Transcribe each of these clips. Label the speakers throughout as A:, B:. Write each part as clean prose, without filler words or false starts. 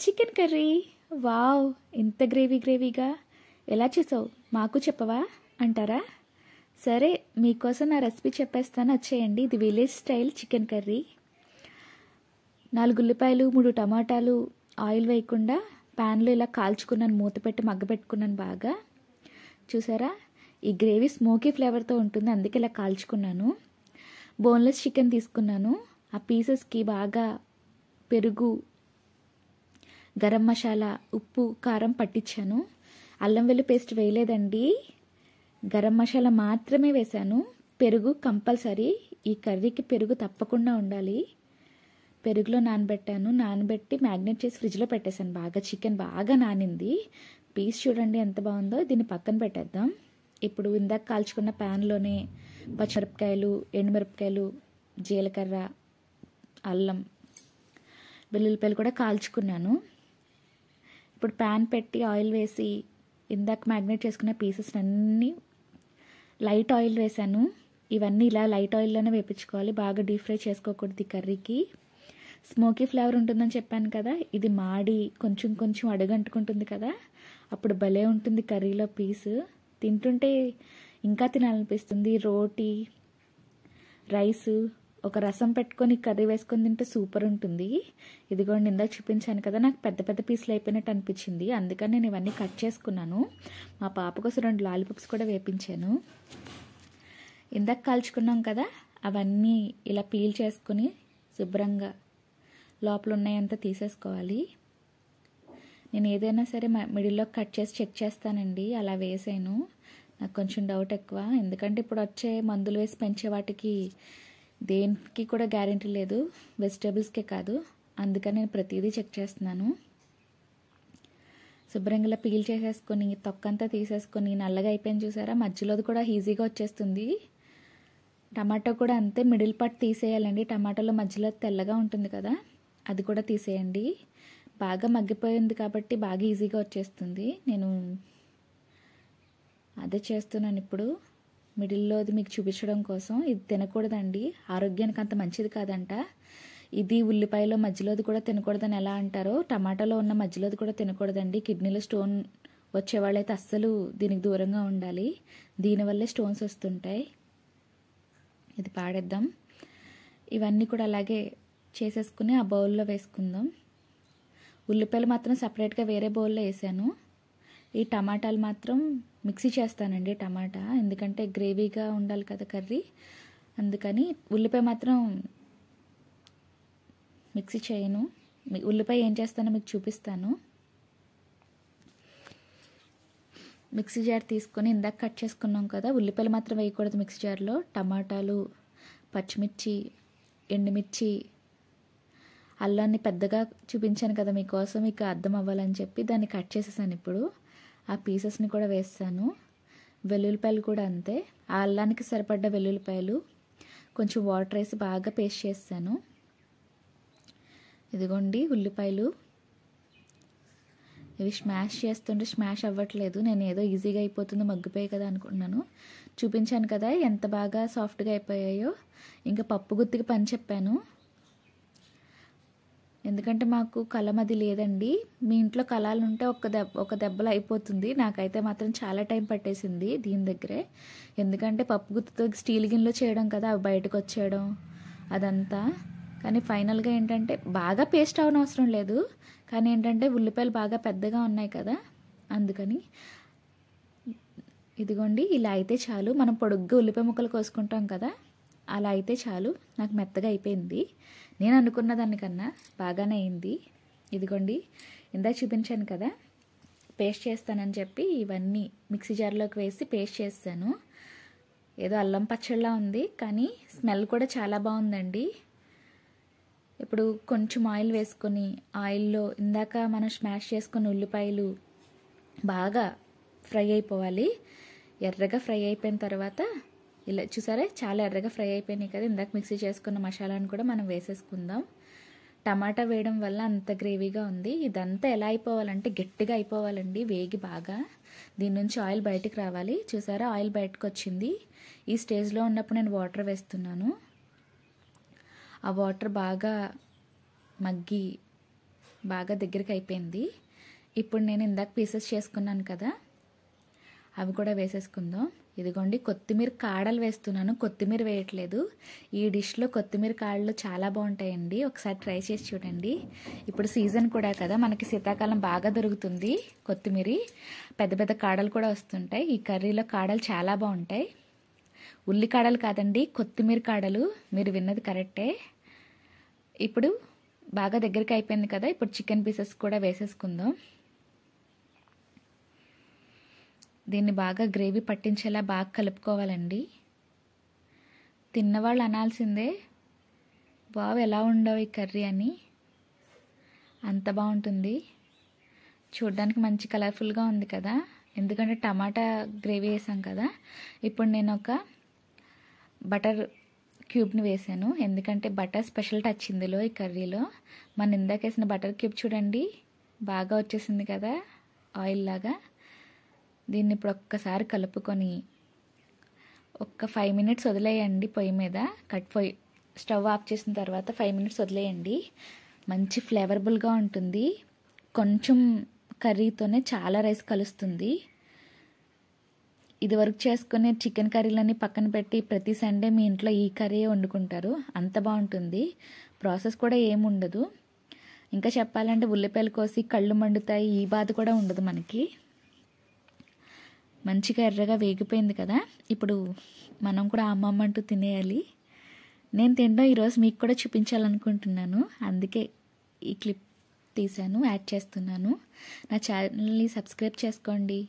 A: Chicken curry. Wow, ఇంత గ్రేవీగా ఎలా చేసావు, మాకు చెప్పవా అంటారా? సరే, మీకోసం నా రెసిపీ చెప్పేస్తాను, వచ్చేయండి. ఇది విలేజ్ స్టైల్ చికెన్ కర్రీ. 4 ఉల్లిపాయలు, 3 టమాటాలు ఆయిల్ వేయకుండా ప్యాన్లో ఇలా కాల్చుకున్నాను, మూత పెట్టి మగ్గపెట్టుకున్నాను బాగా. చూసారా, ఈ గ్రేవీ స్మోకీ ఫ్లేవర్తో ఉంటుంది, అందుకే ఇలా కాల్చుకున్నాను. బోన్లెస్ చికెన్ తీసుకున్నాను. ఆ పీసెస్కి బాగా పెరుగు, గరం మసాలా, ఉప్పు, కారం పట్టించాను. అల్లం వెల్లుల్లి పేస్ట్ వేయలేదండి, గరం మసాలా మాత్రమే వేశాను. పెరుగు కంపల్సరీ, ఈ కర్రీకి పెరుగు తప్పకుండా ఉండాలి. పెరుగులో నానబెట్టి మ్యాగ్నేట్ చేసి ఫ్రిడ్జ్లో పెట్టేశాను బాగా. చికెన్ బాగా నానింది. పీస్ చూడండి ఎంత బాగుందో. దీన్ని పక్కన పెట్టేద్దాం. ఇప్పుడు ఇందాక కాల్చుకున్న ప్యాన్లోనే పచ్చిమిరపకాయలు, ఎండుమిరపకాయలు, జీలకర్ర, అల్లం, వెల్లుల్లిపాయలు కూడా కాల్చుకున్నాను. ఇప్పుడు ప్యాన్ పెట్టి ఆయిల్ వేసి ఇందాక మ్యాగ్నేట్ చేసుకున్న పీసెస్ అన్నీ లైట్ ఆయిల్ వేసాను. ఇవన్నీ ఇలా లైట్ ఆయిల్లోనే వేపించుకోవాలి, బాగా డీప్ ఫ్రై చేసుకోకూడదు. ఈ కర్రీకి స్మోకీ ఫ్లేవర్ ఉంటుందని చెప్పాను కదా, ఇది మాడి కొంచెం అడుగంటుకుంటుంది కదా, అప్పుడు భలే ఉంటుంది కర్రీలో. పీసు తింటుంటే ఇంకా తినాలనిపిస్తుంది. రోటీ, రైస్, ఒక రసం పెట్టుకొని కర్రీ వేసుకొని తింటే సూపర్ ఉంటుంది. ఇదిగోండి, ఇందాక చూపించాను కదా, నాకు పెద్ద పీసులు అయిపోయినట్టు అనిపించింది, అందుకని నేను ఇవన్నీ కట్ చేసుకున్నాను. మా పాప కోసం 2 లాలీపాప్స్ కూడా వేపించాను. ఇందాక కాల్చుకున్నాం కదా, అవన్నీ ఇలా పీల్ చేసుకుని శుభ్రంగా లోపల ఉన్నాయంతా తీసేసుకోవాలి. నేను ఏదైనా సరే మిడిల్లో కట్ చేసి చెక్ చేస్తానండి, అలా వేసాను. నాకు కొంచెం డౌట్ ఎక్కువ, ఎందుకంటే ఇప్పుడు వచ్చే మందులు వేసి పెంచే వాటికి దేనికి కూడా గ్యారెంటీ లేదు, వెజిటేబుల్స్కే కాదు. అందుకని నేను ప్రతిదీ చెక్ చేస్తున్నాను. శుభ్రంగా పీల్ చేసేసుకొని తొక్కంతా తీసేసుకొని నల్లగా అయిపోయింది చూసారా, మధ్యలోది కూడా ఈజీగా వచ్చేస్తుంది. టమాటో కూడా అంతే, మిడిల్ పార్ట్ తీసేయాలండి. టమాటోలో మధ్యలో తెల్లగా ఉంటుంది కదా, అది కూడా తీసేయండి. బాగా మగ్గిపోయింది కాబట్టి బాగా ఈజీగా వచ్చేస్తుంది. నేను అదే చేస్తున్నాను ఇప్పుడు, మిడిల్లోది మీకు చూపించడం కోసం. ఇది తినకూడదండి, ఆరోగ్యానికి అంత మంచిది కాదంట. ఇది ఉల్లిపాయలో మధ్యలోది కూడా తినకూడదని ఎలా అంటారో, టమాటాలో ఉన్న మధ్యలోది కూడా తినకూడదండి. కిడ్నీలో స్టోన్ వచ్చేవాళ్ళైతే అస్సలు దీనికి దూరంగా ఉండాలి, దీనివల్లే స్టోన్స్ వస్తుంటాయి. ఇది పాడేద్దాం. ఇవన్నీ కూడా అలాగే చేసేసుకుని ఆ బౌల్లో వేసుకుందాం. ఉల్లిపాయలు మాత్రం సపరేట్గా వేరే బౌల్లో వేసాను. ఈ టమాటాలు మాత్రం మిక్సీ చేస్తానండి, టమాటా ఎందుకంటే గ్రేవీగా ఉండాలి కదా కర్రీ, అందుకని. ఉల్లిపాయ మాత్రం మిక్సీ చేయను. ఉల్లిపాయ ఏం చేస్తానో మీకు చూపిస్తాను. మిక్సీ జార్ తీసుకొని ఇందాక కట్ చేసుకున్నాం కదా, ఉల్లిపాయలు మాత్రం వేయకూడదు మిక్సీ జార్లో. టమాటాలు, పచ్చిమిర్చి, ఎండుమిర్చి, అల్లాన్ని పెద్దగా చూపించాను కదా మీకోసం, మీకు అర్థం అవ్వాలని చెప్పి దాన్ని కట్ చేసేసాను. ఇప్పుడు ఆ పీసెస్ని కూడా వేస్తాను. వెల్లుల్లిపాయలు కూడా అంతే, ఆ అల్లానికి సరిపడ్డ వెల్లుల్లిపాయలు కొంచెం వాటర్ వేసి బాగా పేస్ట్ చేస్తాను. ఇదిగోండి ఉల్లిపాయలు, ఇవి స్మాష్ చేస్తుంటే స్మాష్ అవ్వట్లేదు. నేను ఏదో ఈజీగా అయిపోతుందో మగ్గిపోయాయి కదా అనుకుంటున్నాను. చూపించాను కదా ఎంత బాగా సాఫ్ట్గా అయిపోయాయో. ఇంకా పప్పు గుత్తికి పని చెప్పాను, ఎందుకంటే మాకు కలం అది లేదండి. మీ ఇంట్లో కలాలు ఉంటే ఒక దెబ్బలో అయిపోతుంది. నాకైతే మాత్రం చాలా టైం పట్టేసింది దీని దగ్గరే, ఎందుకంటే పప్పు గుత్తితో స్టీల్ గిన్నెలో చేయడం కదా, అవి బయటకు వచ్చేయడం అదంతా. కానీ ఫైనల్గా ఏంటంటే బాగా పేస్ట్ అవనవసరం లేదు, కానీ ఏంటంటే ఉల్లిపాయలు బాగా పెద్దగా ఉన్నాయి కదా, అందుకని. ఇదిగోండి, ఇలా అయితే చాలు. మనం పొడుగ్గా ఉల్లిపాయ ముక్కలు కోసుకుంటాం కదా, అలా అయితే చాలు. నాకు మెత్తగా అయిపోయింది, నేను అనుకున్న దానికన్నా బాగానే అయింది. ఇదిగోండి, ఇందాక చూపించాను కదా పేస్ట్ చేస్తానని చెప్పి, ఇవన్నీ మిక్సీ జార్లోకి వేసి పేస్ట్ చేస్తాను. ఏదో అల్లం పచ్చడిలా ఉంది, కానీ స్మెల్ కూడా చాలా బాగుందండి. ఇప్పుడు కొంచెం ఆయిల్ వేసుకొని, ఆయిల్లో ఇందాక మనం స్మాష్ చేసుకున్న ఉల్లిపాయలు బాగా ఫ్రై అయిపోవాలి. ఎర్రగా ఫ్రై అయిపోయిన తర్వాత ఇలా చూసారా, చాలా ఎర్రగా ఫ్రై అయిపోయినాయి కదా. ఇందాక మిక్సీ చేసుకున్న మసాలాను కూడా మనం వేసేసుకుందాం. టమాటా వేయడం వల్ల అంత గ్రేవీగా ఉంది. ఇదంతా ఎలా అయిపోవాలంటే గట్టిగా అయిపోవాలండి, వేగి బాగా. దీని నుంచి ఆయిల్ బయటికి రావాలి. చూసారా, ఆయిల్ బయటకు వచ్చింది. ఈ స్టేజ్లో ఉన్నప్పుడు నేను వాటర్ వేస్తున్నాను. ఆ వాటర్ బాగా మగ్గి బాగా దగ్గరికి అయిపోయింది. ఇప్పుడు నేను ఇందాక పీసెస్ చేసుకున్నాను కదా, అవి కూడా వేసేసుకుందాం. ఇదిగోండి కొత్తిమీర కాడలు వేస్తున్నాను, కొత్తిమీర వేయట్లేదు. ఈ డిష్లో కొత్తిమీర కాడలు చాలా బాగుంటాయండి, ఒకసారి ట్రై చేసి చూడండి. ఇప్పుడు సీజన్ కూడా కదా, మనకి శీతాకాలం బాగా దొరుకుతుంది కొత్తిమీర. పెద్ద పెద్ద కాడలు కూడా వస్తుంటాయి. ఈ కర్రీలో కాడలు చాలా బాగుంటాయి. ఉల్లి కాడలు కాదండి, కొత్తిమీర కాడలు. మీరు విన్నది కరెక్టే. ఇప్పుడు బాగా దగ్గరికి అయిపోయింది కదా, ఇప్పుడు చికెన్ పీసెస్ కూడా వేసేసుకుందాం. దీన్ని బాగా గ్రేవీ పట్టించేలా బాగా కలుపుకోవాలండి. తిన్నవాళ్ళు అనాల్సిందే, బాగా ఎలా ఉండవు ఈ కర్రీ అని. అంత బాగుంటుంది. చూడడానికి మంచి కలర్ఫుల్గా ఉంది కదా, ఎందుకంటే టమాటా గ్రేవీ వేసాం కదా. ఇప్పుడు నేను ఒక బటర్ క్యూబ్ని వేసాను, ఎందుకంటే బటర్ స్పెషల్ టచ్ ఇందులో ఈ కర్రీలో. మనం ఇందాక వేసిన బటర్ క్యూబ్ చూడండి బాగా వచ్చేసింది కదా ఆయిల్ లాగా. దీన్ని ఇప్పుడు ఒక్కసారి కలుపుకొని ఒక 5 మినిట్స్ వదిలేయండి పొయ్యి మీద. స్టవ్ ఆఫ్ చేసిన తర్వాత 5 మినిట్స్ వదిలేయండి. మంచి ఫ్లేవరబుల్గా ఉంటుంది. కొంచెం కర్రీతోనే చాలా రైస్ కలుస్తుంది. ఇది వరకు చేసుకునే చికెన్ కర్రీలన్నీ పక్కన పెట్టి ప్రతి సండే మీ ఇంట్లో ఈ కర్రీ వండుకుంటారు, అంత బాగుంటుంది. ప్రాసెస్ కూడా ఏముండదు. ఇంకా చెప్పాలంటే ఉల్లిపాయలు కోసి కళ్ళు మండుతాయి, ఈ బాధ కూడా ఉండదు మనకి. మంచిగా ఎర్రగా వేగిపోయింది కదా, ఇప్పుడు మనం కూడా అమ్మమ్మంటూ తినేయాలి. నేను తినడం ఈరోజు మీకు కూడా చూపించాలనుకుంటున్నాను, అందుకే ఈ క్లిప్ తీశాను, యాడ్ చేస్తున్నాను. నా ఛానల్ని సబ్స్క్రైబ్ చేసుకోండి,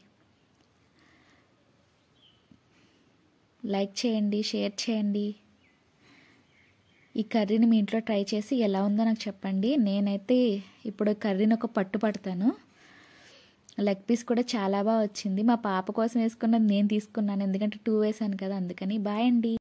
A: లైక్ చేయండి, షేర్ చేయండి. ఈ కర్రీని మీ ఇంట్లో ట్రై చేసి ఎలా ఉందో నాకు చెప్పండి. నేనైతే ఇప్పుడు కర్రీని ఒక పట్టు పడతాను. లెగ్ పీస్ కూడా చాలా బాగా వచ్చింది. మా పాప కోసం వేసుకున్నది నేను తీసుకున్నాను, ఎందుకంటే 2 వేసాను కదా అందుకని. బాయ్ అండి.